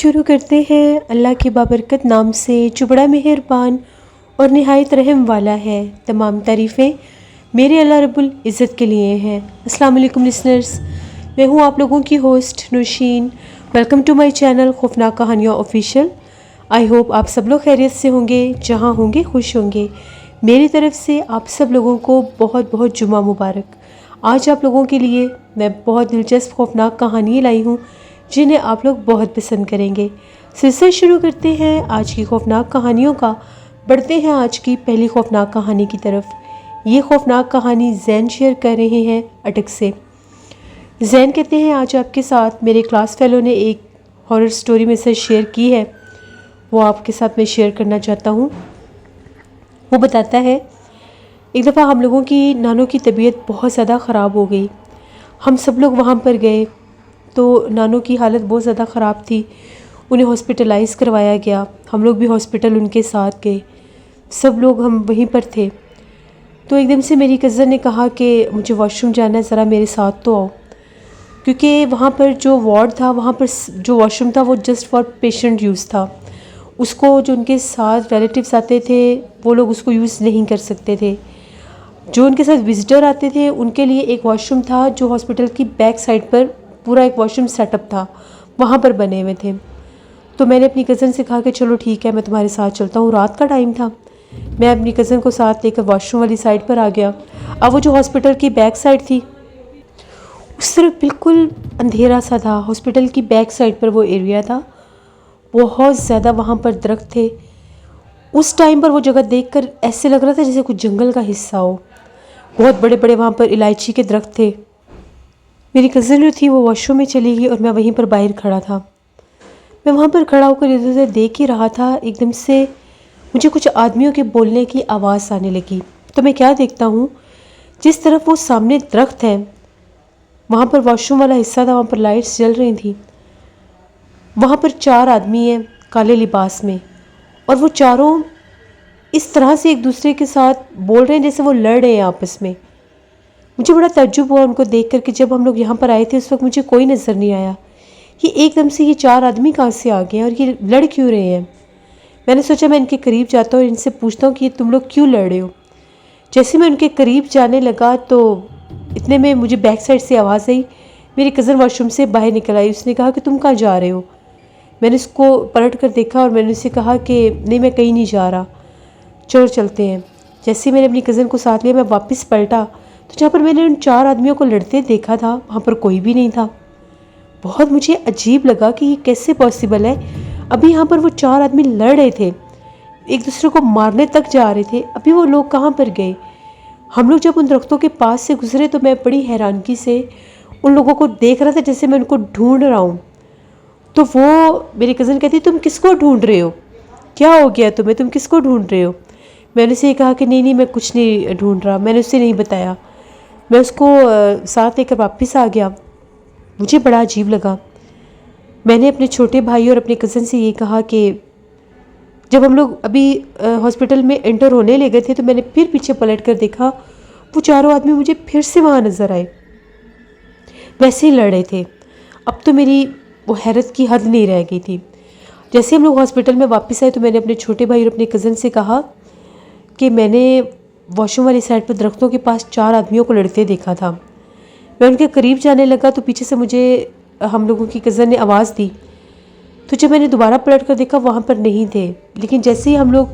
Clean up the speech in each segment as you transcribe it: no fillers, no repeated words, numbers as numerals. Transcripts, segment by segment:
शुरू करते हैं अल्लाह के बाबरकत नाम से जो बड़ा मेहरबान और निहायत रहम वाला है। तमाम तारीफ़ें मेरे अल्लाह रब्बुल इज़्ज़त के लिए हैं। अस्सलाम वालेकुम लिसनर्स, मैं हूँ आप लोगों की host Naushin. Welcome to my channel खौफनाक कहानियाँ ऑफिशियल। आई होप आप सब लोग खैरियत से होंगे, जहाँ होंगे खुश होंगे। मेरी तरफ से आप सब लोगों को बहुत बहुत जुमा मुबारक। आज आप लोगों के लिए मैं बहुत दिलचस्प खौफनाक कहानी लाई हूँ जिन्हें आप लोग बहुत पसंद करेंगे। सिलसिला शुरू करते हैं आज की खौफनाक कहानियों का। बढ़ते हैं आज की पहली खौफनाक कहानी की तरफ। ये खौफनाक कहानी जैन शेयर कर रहे हैं अटक से। जैन कहते हैं आज आपके साथ मेरे क्लास फेलो ने एक हॉरर स्टोरी में से शेयर की है, वो आपके साथ मैं शेयर करना चाहता हूँ। वो बताता है, एक दफ़ा हम लोगों की नानों की तबीयत बहुत ज़्यादा ख़राब हो गई। हम सब लोग वहाँ पर गए तो नानों की हालत बहुत ज़्यादा ख़राब थी। उन्हें हॉस्पिटलाइज़ करवाया गया। हम लोग भी हॉस्पिटल उनके साथ गए, सब लोग हम वहीं पर थे। तो एकदम से मेरी कज़न ने कहा कि मुझे वॉशरूम जाना है, ज़रा मेरे साथ तो आओ। क्योंकि वहाँ पर जो वार्ड था, वहाँ पर जो वॉशरूम था वो जस्ट फॉर पेशेंट यूज़ था। उसको जो उनके साथ रिलेटिव्स आते थे वो लोग उसको यूज़ नहीं कर सकते थे। जो उनके साथ विज़िटर आते थे उनके लिए एक वॉशरूम था जो हॉस्पिटल की बैक साइड पर पूरा एक वॉशरूम सेटअप था, वहाँ पर बने हुए थे। तो मैंने अपनी कज़न से कहा कि चलो ठीक है, मैं तुम्हारे साथ चलता हूँ। रात का टाइम था। मैं अपनी कज़न को साथ लेकर वॉशरूम वाली साइड पर आ गया। अब वो जो हॉस्पिटल की बैक साइड थी उस तरफ बिल्कुल अंधेरा सा था। हॉस्पिटल की बैक साइड पर वो एरिया था, बहुत ज़्यादा वहाँ पर दरख्त थे। उस टाइम पर वो जगह देखकर ऐसे लग रहा था जैसे कुछ जंगल का हिस्सा हो। बहुत बड़े बड़े वहाँ पर इलायची के दरख्त थे। मेरी कज़न जो थी वो वॉशरूम में चली गई और मैं वहीं पर बाहर खड़ा था। मैं वहाँ पर खड़ा होकर इधर उधर देख ही रहा था। एकदम से मुझे कुछ आदमियों के बोलने की आवाज़ आने लगी। तो मैं क्या देखता हूँ, जिस तरफ वो सामने दरख्त है वहाँ पर वॉशरूम वाला हिस्सा था, वहाँ पर लाइट्स जल रही थी। वहाँ पर 4 आदमी हैं काले लिबास में, और वो चारों इस तरह से एक दूसरे के साथ बोल रहे हैं जैसे वो लड़ रहे हैं आपस में। मुझे बड़ा तज्जुब हुआ उनको देख कर कि जब हम लोग यहाँ पर आए थे उस वक्त मुझे कोई नज़र नहीं आया। ये एकदम से ये 4 आदमी कहाँ से आ गए हैं और ये लड़ क्यों रहे हैं। मैंने सोचा मैं इनके करीब जाता हूँ और इनसे पूछता हूँ कि ये तुम लोग क्यों लड़ रहे हो। जैसे मैं उनके करीब जाने लगा तो इतने में मुझे बैक साइड से आवाज़ आई। मेरी कज़न वॉशरूम से बाहर निकल आई। उसने कहा कि तुम कहाँ जा रहे हो। मैंने उसको पलट कर देखा और मैंने उससे कहा कि नहीं, मैं कहीं नहीं जा रहा, चलो चलते हैं। जैसे मैंने अपनी कज़न को साथ लिया, मैं वापस पलटा तो जहाँ पर मैंने उन 4 आदमियों को लड़ते देखा था वहाँ पर कोई भी नहीं था। बहुत मुझे अजीब लगा कि ये कैसे पॉसिबल है। अभी यहाँ पर वो 4 आदमी लड़ रहे थे, एक दूसरे को मारने तक जा रहे थे, अभी वो लोग कहाँ पर गए। हम लोग जब उन दरख्तों के पास से गुजरे तो मैं बड़ी हैरानगी से उन लोगों को देख रहा था जैसे मैं उनको ढूंढ रहा हूँ। तो वो मेरी कज़न कहती, तुम किसको ढूंढ रहे हो, क्या हो गया तुम्हें, तुम किसको ढूंढ रहे हो। मैंने उससे कहा कि नहीं नहीं, मैं कुछ नहीं ढूंढ रहा, मैंने उससे नहीं बताया। मैं उसको साथ लेकर वापस आ गया। मुझे बड़ा अजीब लगा। मैंने अपने छोटे भाई और अपने कज़न से ये कहा कि जब हम लोग अभी हॉस्पिटल में एंटर होने लगे थे तो मैंने फिर पीछे पलट कर देखा, वो 4 आदमी मुझे फिर से वहाँ नज़र आए, वैसे ही लड़ रहे थे। अब तो मेरी वो हैरत की हद नहीं रह गई थी। जैसे हम लोग हॉस्पिटल में वापस आए तो मैंने अपने छोटे भाई और अपने कज़न से कहा कि मैंने वॉशरूम वाली साइड पर दरख्तों के पास 4 आदमियों को लड़ते देखा था। मैं उनके करीब जाने लगा तो पीछे से मुझे हम लोगों की कज़न ने आवाज़ दी। तो जब मैंने दोबारा पलट कर देखा वहाँ पर नहीं थे। लेकिन जैसे ही हम लोग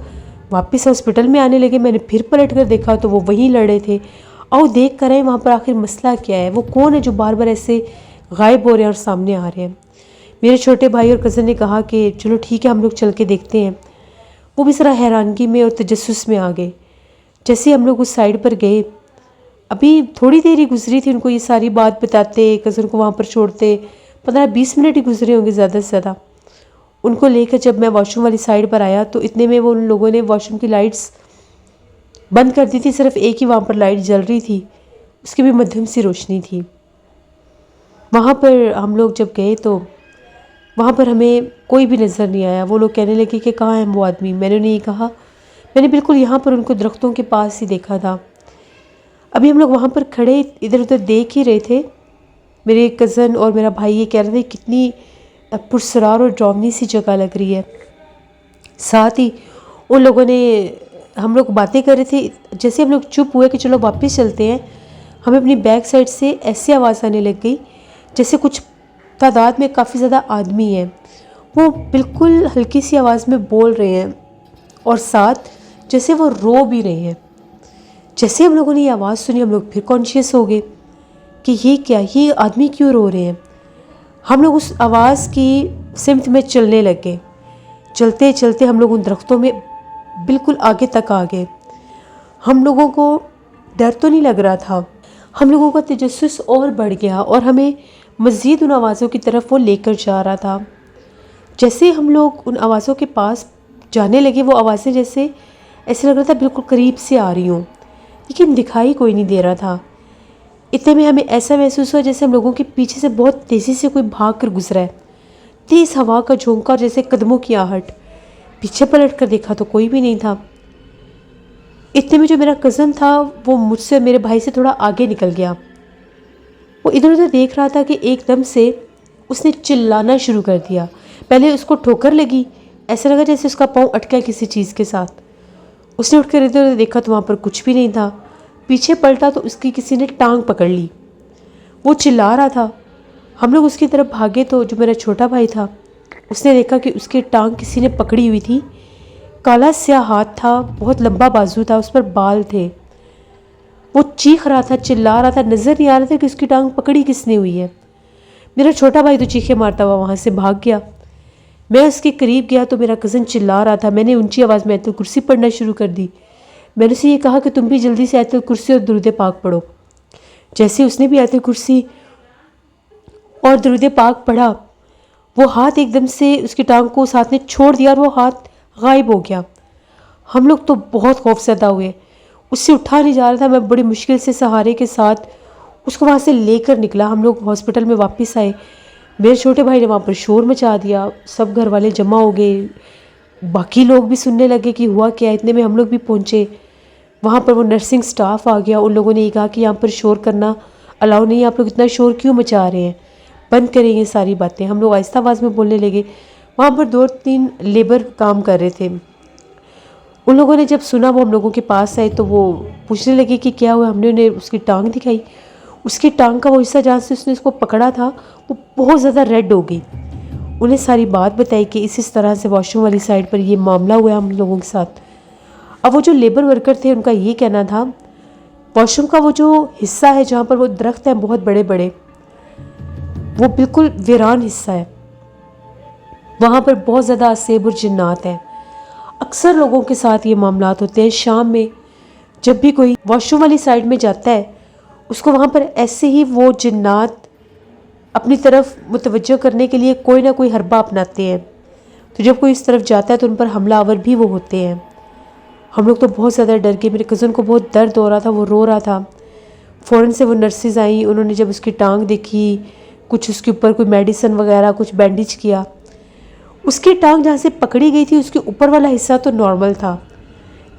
वापस हॉस्पिटल में आने लगे मैंने फिर पलट कर देखा तो वो वहीं लड़े थे। और देख कर आए वहाँ पर आखिर मसला क्या है, वो कौन है जो बार बार ऐसे गायब हो रहे हैं और सामने आ रहे हैं। मेरे छोटे भाई और कज़न ने कहा कि चलो ठीक है, हम लोग चल के देखते हैं। वो भी ज़रा हैरानगी में और तजस्सुस में आ गए। जैसे हम लोग उस साइड पर गए, अभी थोड़ी देर ही गुजरी थी उनको ये सारी बात बताते, कज़न को वहाँ पर छोड़ते, 15-20 मिनट ही गुजरे होंगे ज़्यादा से ज़्यादा। उनको लेकर जब मैं वॉशरूम वाली साइड पर आया तो इतने में वो उन लोगों ने वॉशरूम की लाइट्स बंद कर दी थी। सिर्फ एक ही वहाँ पर लाइट जल रही थी, उसकी भी मध्यम सी रोशनी थी। वहाँ पर हम लोग जब गए तो वहाँ पर हमें कोई भी नज़र नहीं आया। वो लोग कहने लगे कि कहाँ है वो आदमी। मैंने नहीं कहा, मैंने बिल्कुल यहाँ पर उनको दरख्तों के पास ही देखा था। अभी हम लोग वहाँ पर खड़े इधर उधर देख ही रहे थे। मेरे कज़न और मेरा भाई ये कह रहे थे कितनी पुरस्कार और डरावनी सी जगह लग रही है। साथ ही उन लोगों ने, हम लोग बातें कर रहे थे, जैसे हम लोग चुप हुए कि चलो वापस चलते हैं, हमें अपनी बैक साइड से ऐसी आवाज़ आने लग गई जैसे कुछ तादाद में काफ़ी ज़्यादा आदमी हैं, वो बिल्कुल हल्की सी आवाज़ में बोल रहे हैं और साथ जैसे वो रो भी रहे हैं। जैसे हम लोगों ने ये आवाज़ सुनी, हम लोग फिर कॉन्शियस हो गए कि ये क्या, ये आदमी क्यों रो रहे हैं। हम लोग उस आवाज़ की सिमत में चलने लग गए। चलते चलते हम लोग उन दरख्तों में बिल्कुल आगे तक आ गए। हम लोगों को डर तो नहीं लग रहा था, हम लोगों का तजस्सुस और बढ़ गया और हमें मज़ीद उन आवाज़ों की तरफ वो लेकर जा रहा था। जैसे हम लोग उन आवाज़ों के पास जाने लगे, वो आवाज़ें जैसे ऐसे लग रहा था बिल्कुल करीब से आ रही हों, लेकिन दिखाई कोई नहीं दे रहा था। इतने में हमें ऐसा महसूस हुआ जैसे हम लोगों के पीछे से बहुत तेज़ी से कोई भाग कर गुजरा है। तेज़ हवा का झोंका और जैसे कदमों की आहट। पीछे पलट कर देखा तो कोई भी नहीं था। इतने में जो मेरा कज़न था वो मुझसे और मेरे भाई से थोड़ा आगे निकल गया। वो इधर उधर देख रहा था कि एकदम से उसने चिल्लाना शुरू कर दिया। पहले उसको ठोकर लगी, ऐसा लगा जैसे उसका पाँव अटका किसी चीज़ के साथ। उसने उठकर इधर उधर देखा तो वहाँ पर कुछ भी नहीं था। पीछे पलटा तो उसकी किसी ने टांग पकड़ ली। वो चिल्ला रहा था। हम लोग उसकी तरफ भागे तो जो मेरा छोटा भाई था उसने देखा कि उसकी टांग किसी ने पकड़ी हुई थी। काला स्याह हाथ था, बहुत लंबा बाजू था, उस पर बाल थे। वो चीख रहा था, चिल्ला रहा था, नज़र नहीं आ रहा था कि उसकी टांग पकड़ी किसने हुई है। मेरा छोटा भाई तो चीखे मारता हुआ वहाँ से भाग गया। मैं उसके करीब गया तो मेरा कज़न चिल्ला रहा था। मैंने ऊंची आवाज़ में आयतुल कुर्सी पढ़ना शुरू कर दी। मैंने उसे ये कहा कि तुम भी जल्दी से आयतुल कुर्सी और दुरूद पाक पढ़ो। जैसे उसने भी आयतुल कुर्सी और दुरूद पाक पढ़ा, वो हाथ एकदम से उसकी टांग को उस हाथ ने छोड़ दिया और वो हाथ गायब हो गया। हम लोग तो बहुत खौफज़दा हुए। उससे उठा नहीं जा रहा था। मैं बड़ी मुश्किल से सहारे के साथ उसको वहाँ से लेकर निकला। हम लोग हॉस्पिटल में वापस आए। मेरे छोटे भाई ने वहाँ पर शोर मचा दिया, सब घर वाले जमा हो गए, बाकी लोग भी सुनने लगे कि हुआ क्या। इतने में हम लोग भी पहुँचे। वहाँ पर वो नर्सिंग स्टाफ आ गया। उन लोगों ने ये कहा कि यहाँ पर शोर करना अलाउ नहीं है, आप लोग इतना शोर क्यों मचा रहे हैं, बंद करें ये सारी बातें। हम लोग आहिस्ता आवाज़ में बोलने लगे। वहाँ पर 2-3 लेबर काम कर रहे थे। उन लोगों ने जब सुना, वो हम लोगों के पास आए तो वो पूछने लगे कि क्या हुआ। हमने उन्हें उसकी टांग दिखाई। उसकी टांग का वो हिस्सा जहाँ से उसने उसको पकड़ा था वो बहुत ज़्यादा रेड हो गई। उन्हें सारी बात बताई कि इस तरह से वॉशरूम वाली साइड पर ये मामला हुआ हम लोगों के साथ। अब वो जो लेबर वर्कर थे उनका ये कहना था, वॉशरूम का वो जो हिस्सा है जहाँ पर वो दरख्त हैं बहुत बड़े बड़े, वो बिल्कुल वीरान हिस्सा है। वहाँ पर बहुत ज़्यादा असेब और जिन्नात हैं। अक्सर लोगों के साथ ये मामलात होते हैं। शाम में जब भी कोई वॉशरूम वाली साइड में जाता है, उसको वहाँ पर ऐसे ही वो जिन्नात अपनी तरफ मुतवज्जो करने के लिए कोई ना कोई हरबा अपनाते हैं। तो जब कोई इस तरफ जाता है तो उन पर हमलावर भी वो होते हैं। हम लोग तो बहुत ज़्यादा डर गए। मेरे कज़न को बहुत दर्द हो रहा था, वो रो रहा था। फ़ौरन से वो नर्सेज आई। उन्होंने जब उसकी टांग देखी, कुछ उसके ऊपर कोई मेडिसिन वगैरह कुछ बैंडेज किया। उसकी टांग जहाँ से पकड़ी गई थी उसके ऊपर वाला हिस्सा तो नॉर्मल था,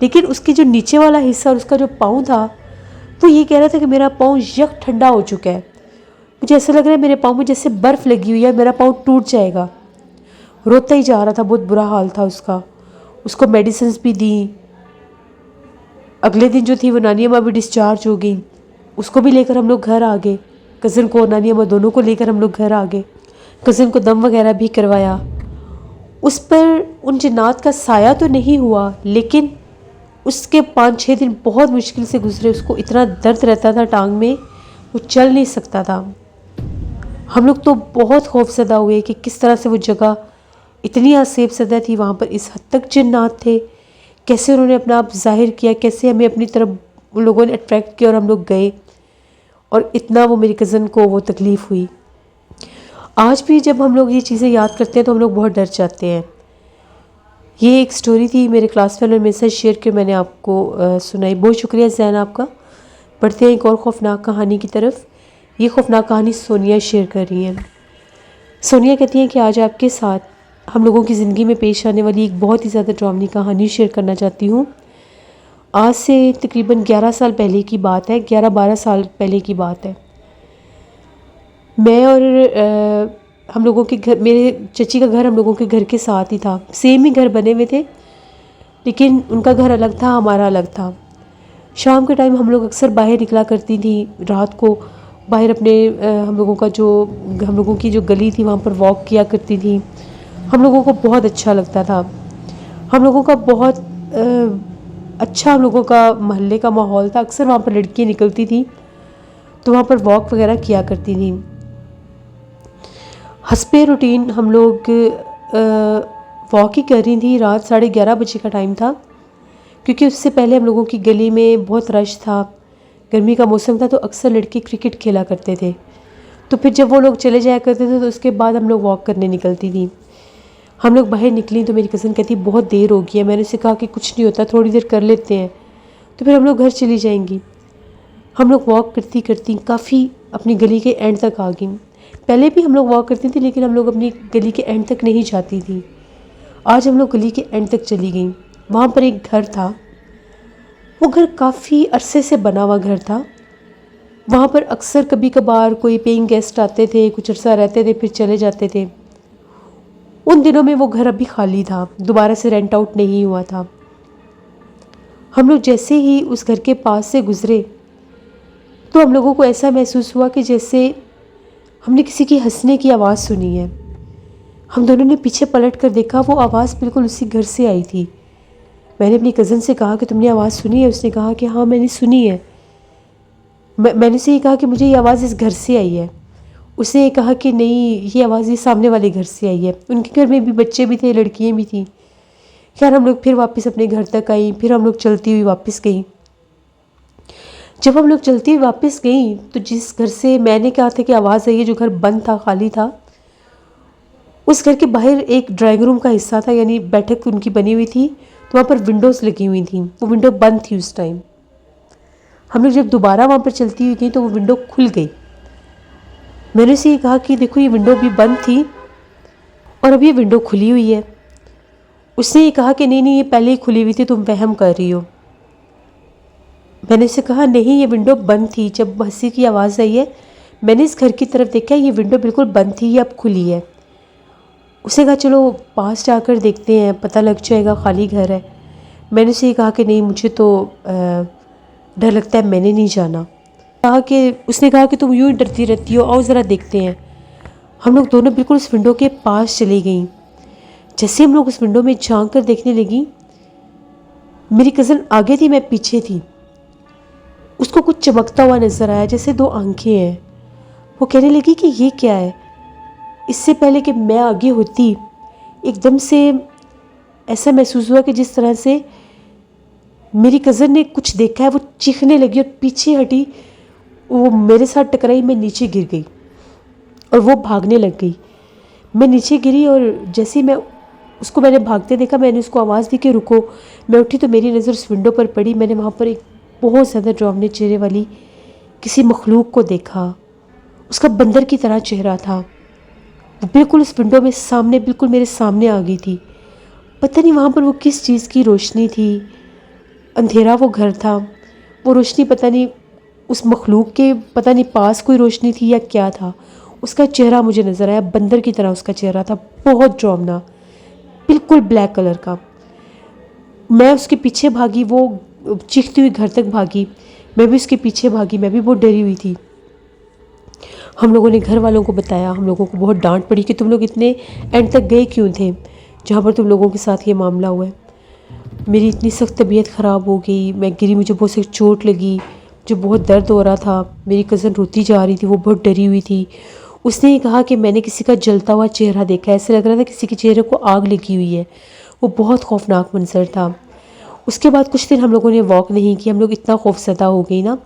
लेकिन उसकी जो नीचे वाला हिस्सा और उसका जो पाँव था, वो ये कह रहा था कि मेरा पाँव यक ठंडा हो चुका है। मुझे ऐसा लग रहा है मेरे पाँव में जैसे बर्फ़ लगी हुई है, मेरा पाँव टूट जाएगा। रोता ही जा रहा था, बहुत बुरा हाल था उसका। उसको मेडिसिन भी दी। अगले दिन जो थी वो नानी अम्मा भी डिस्चार्ज हो गई। उसको भी लेकर हम लोग घर आ गए। कज़न को और नानी अम्मा दोनों को लेकर हम लोग घर आ गए। कज़न को दम वगैरह भी करवाया। उस पर उन जिन्नात का साया तो नहीं हुआ, लेकिन उसके 5-6 दिन बहुत मुश्किल से गुजरे। उसको इतना दर्द रहता था टांग में, वो चल नहीं सकता था। हम लोग तो बहुत खौफज़दा हुए कि किस तरह से वो जगह इतनी आसेब सदा थी, वहाँ पर इस हद तक जिन्नात थे, कैसे उन्होंने अपना आप जाहिर किया, कैसे हमें अपनी तरफ उन लोगों ने अट्रैक्ट किया और हम लोग गए। और इतना वो मेरी कज़न को वो तकलीफ़ हुई। आज भी जब हम लोग ये चीज़ें याद करते हैं तो हम लोग बहुत डर जाते हैं। ये एक स्टोरी थी मेरे क्लास फेलो ने मेरे साथ शेयर की, मैंने आपको सुनाई। बहुत शुक्रिया ज़ैन आपका। बढ़ते हैं एक और ख़ौफनाक कहानी की तरफ। ये ख़ौफनाक कहानी सोनिया शेयर कर रही हैं। सोनिया कहती हैं कि आज आपके साथ हम लोगों की ज़िंदगी में पेश आने वाली एक बहुत ही ज़्यादा ड्रामनी कहानी शेयर करना चाहती हूँ। आज से तकरीबन 11 साल पहले की बात है, 11-12 साल पहले की बात है। मैं और हम लोगों के घर, मेरे चची का घर हम लोगों के घर के साथ ही था। सेम ही घर बने हुए थे, लेकिन उनका घर अलग था, हमारा अलग था। शाम के टाइम हम लोग अक्सर बाहर निकला करती थी, रात को बाहर अपने हम लोगों की जो गली थी वहाँ पर वॉक किया करती थी। हम लोगों को बहुत अच्छा लगता था। हम लोगों का बहुत अच्छा, हम लोगों का मोहल्ले का माहौल था। अक्सर वहाँ पर लड़कियाँ निकलती थी तो वहाँ पर वॉक वगैरह किया करती थी। हस्बे रूटीन हम लोग वॉक ही कर रही थी। रात 11:30 बजे का टाइम था, क्योंकि उससे पहले हम लोगों की गली में बहुत रश था। गर्मी का मौसम था तो अक्सर लड़के क्रिकेट खेला करते थे। तो फिर जब वो लोग चले जाया करते थे तो उसके बाद हम लोग वॉक करने निकलती थी। हम लोग बाहर निकली तो मेरी कज़न कहती बहुत देर हो गई है। मैंने उसे कहा कि कुछ नहीं होता, थोड़ी देर कर लेते हैं, तो फिर हम लोग घर चली जाएंगी। हम लोग वॉक करती करती काफ़ी अपनी गली के एंड तक आ गई। पहले भी हम लोग वॉक करती थी, लेकिन हम लोग अपनी गली के एंड तक नहीं जाती थी। आज हम लोग गली के एंड तक चली गई। वहाँ पर एक घर था। वो घर काफ़ी अरसे से बना हुआ घर था। वहाँ पर अक्सर कभी कभार कोई पेइंग गेस्ट आते थे, कुछ अरसा रहते थे, फिर चले जाते थे। उन दिनों में वो घर अभी खाली था, दोबारा से रेंट आउट नहीं हुआ था। हम लोग जैसे ही उस घर के पास से गुज़रे तो हम लोगों को ऐसा महसूस हुआ कि जैसे हमने किसी की हंसने की आवाज़ सुनी है। हम दोनों ने पीछे पलट कर देखा, वो आवाज़ बिल्कुल उसी घर से आई थी। मैंने अपनी कज़न से कहा कि तुमने आवाज़ सुनी है? उसने कहा कि हाँ मैंने सुनी है। मैंने उसे ये कहा कि मुझे ये आवाज़ इस घर से आई है। उसने कहा कि नहीं, ये आवाज़ ये सामने वाले घर से आई है। उनके घर में भी बच्चे भी थे, लड़कियाँ भी थी। खैर हम लोग फिर वापस अपने घर तक आई। फिर हम लोग चलती हुई वापस गई। जब हम लोग चलती हुई वापस गई तो जिस घर से मैंने कहा था कि आवाज़ आई है, जो घर बंद था, खाली था, उस घर के बाहर एक ड्राइंग रूम का हिस्सा था, यानी बैठक उनकी बनी हुई थी। तो वहाँ पर विंडोज़ लगी हुई थी। वो विंडो बंद थी उस टाइम। हम लोग जब दोबारा वहाँ पर चलती हुई गई तो वो विंडो खुल गई। मैंने उसे ये कहा कि देखो ये विंडो भी बंद थी और अब ये विंडो खुली हुई है। उसने ये कहा कि नहीं नहीं, ये पहले ही खुली हुई थी, तुम वहम कर रही हो। मैंने उसे कहा नहीं, ये विंडो बंद थी। जब हंसी की आवाज़ आई है, मैंने इस घर की तरफ देखा, ये विंडो बिल्कुल बंद थी, ये अब खुली है। उसने कहा चलो पास जाकर देखते हैं, पता लग जाएगा, खाली घर है। मैंने उसे ये कहा कि नहीं, मुझे तो डर लगता है, मैंने नहीं जाना। उसने कहा कि तुम यूँ ही डरती रहती हो, आओ ज़रा देखते हैं। हम लोग दोनों बिल्कुल उस विंडो के पास चली गई। जैसे हम लोग उस विंडो में झांक कर देखने लगी, मेरी कज़न आगे थी, मैं पीछे थी। उसको कुछ चमकता हुआ नज़र आया, जैसे दो आंखें हैं। वो कहने लगी कि ये क्या है। इससे पहले कि मैं आगे होती, एकदम से ऐसा महसूस हुआ कि जिस तरह से मेरी कज़न ने कुछ देखा है। वो चीखने लगी और पीछे हटी। वो मेरे साथ टकराई, मैं नीचे गिर गई और वो भागने लग गई। मैं नीचे गिरी और जैसे ही मैंने भागते देखा, मैंने उसको आवाज़ दी कि रुको। मैं उठी तो मेरी नज़र उस विंडो पर पड़ी। मैंने वहाँ पर एक बहुत ज़्यादा डरावने चेहरे वाली किसी मखलूक को देखा। उसका बंदर की तरह चेहरा था। वो बिल्कुल उस विंडो में सामने, बिल्कुल मेरे सामने आ गई थी। पता नहीं वहाँ पर वो किस चीज़ की रोशनी थी। अंधेरा वो घर था, वो रोशनी पता नहीं उस मखलूक के पता नहीं पास कोई रोशनी थी या क्या था। उसका चेहरा मुझे नज़र आया, बंदर की तरह उसका चेहरा था, बहुत डरावना, बिल्कुल ब्लैक कलर का। मैं उसके पीछे भागी, वो चीखती हुई घर तक भागी। मैं भी उसके पीछे भागी, मैं भी बहुत डरी हुई थी। हम लोगों ने घर वालों को बताया। हम लोगों को बहुत डांट पड़ी कि तुम लोग इतने एंड तक गए क्यों थे जहाँ पर तुम लोगों के साथ ये मामला हुआ है। मेरी इतनी सख्त तबीयत ख़राब हो गई, मैं गिरी, मुझे बहुत सख्त चोट लगी, मुझे बहुत दर्द हो रहा था। मेरी कज़न रोती जा रही थी, वो बहुत डरी हुई थी। उसने ये कहा कि मैंने किसी का जलता हुआ चेहरा देखा है, ऐसे लग रहा था किसी के चेहरे को आग लगी हुई है। वो बहुत खौफनाक मंजर था। उसके बाद कुछ दिन हम लोगों ने वॉक नहीं की। हम लोग इतना खौफज़दा हो गई ना।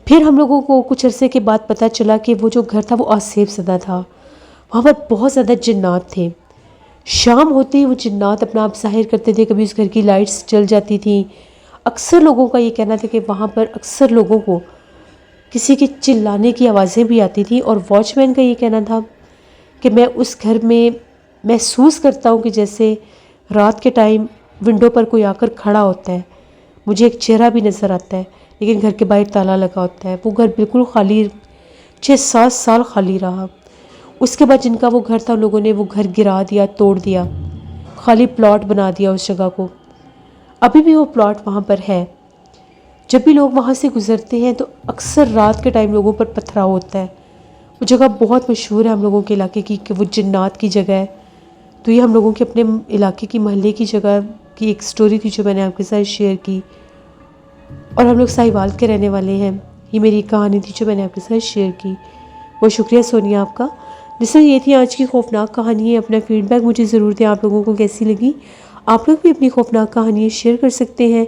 फिर हम लोगों को कुछ अरसे के बाद पता चला कि वो जो घर था वो आसेफ ज़दा था। वहाँ पर बहुत ज़्यादा जिन्नात थे। शाम होते ही वो जिन्नात अपना आप ज़ाहिर करते थे। कभी उस घर की लाइट्स जल जाती थी। अक्सर लोगों का ये कहना था कि वहाँ पर अक्सर लोगों को किसी के चिल्लाने की आवाज़ें भी आती थी। और वॉचमैन का ये कहना था कि मैं उस घर में महसूस करता हूँ कि जैसे रात के टाइम विंडो पर कोई आकर खड़ा होता है। मुझे एक चेहरा भी नज़र आता है, लेकिन घर के बाहर ताला लगा होता है। वो घर बिल्कुल खाली 6-7 साल खाली रहा। उसके बाद जिनका वो घर था उन लोगों ने वो घर गिरा दिया, तोड़ दिया, खाली प्लॉट बना दिया उस जगह को। अभी भी वो प्लॉट वहाँ पर है। जब भी लोग वहाँ से गुज़रते हैं तो अक्सर रात के टाइम लोगों पर पथराव होता है। वो जगह बहुत मशहूर है हम लोगों के इलाके की कि वो जिन्नात की जगह है। तो ये हम लोगों के अपने इलाके की, महल्ले की जगह की एक स्टोरी थी जो मैंने आपके साथ शेयर की। और हम लोग साहिवाल के रहने वाले हैं। ये मेरी कहानी थी जो मैंने आपके साथ शेयर की। बहुत शुक्रिया सोनिया आपका। जिससे ये थी आज की खौफनाक कहानी है। अपना फीडबैक मुझे ज़रूर दें, आप लोगों को कैसी लगी। आप लोग भी अपनी खौफनाक कहानियाँ शेयर कर सकते हैं।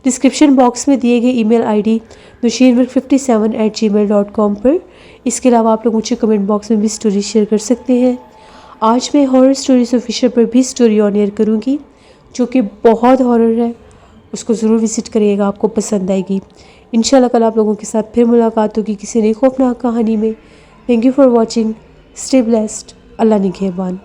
डिस्क्रिप्शन बॉक्स में दिए गए ईमेल आईडी nushirmirk57@gmail.com पर। इसके अलावा आप लोग मुझे कमेंट बॉक्स में भी स्टोरी शेयर कर सकते हैं। आज मैं हॉरर स्टोरीज ऑफिशियल पर भी स्टोरी ऑन एयर करूँगी जो कि बहुत हॉरर है। उसको ज़रूर विज़िट करिएगा, आपको पसंद आएगी। इंशाल्लाह कल आप लोगों के साथ फिर मुलाकात होगी किसी नई खौफनाक कहानी में। Thank you for watching. Stay blessed. अल्लाह निगहबान।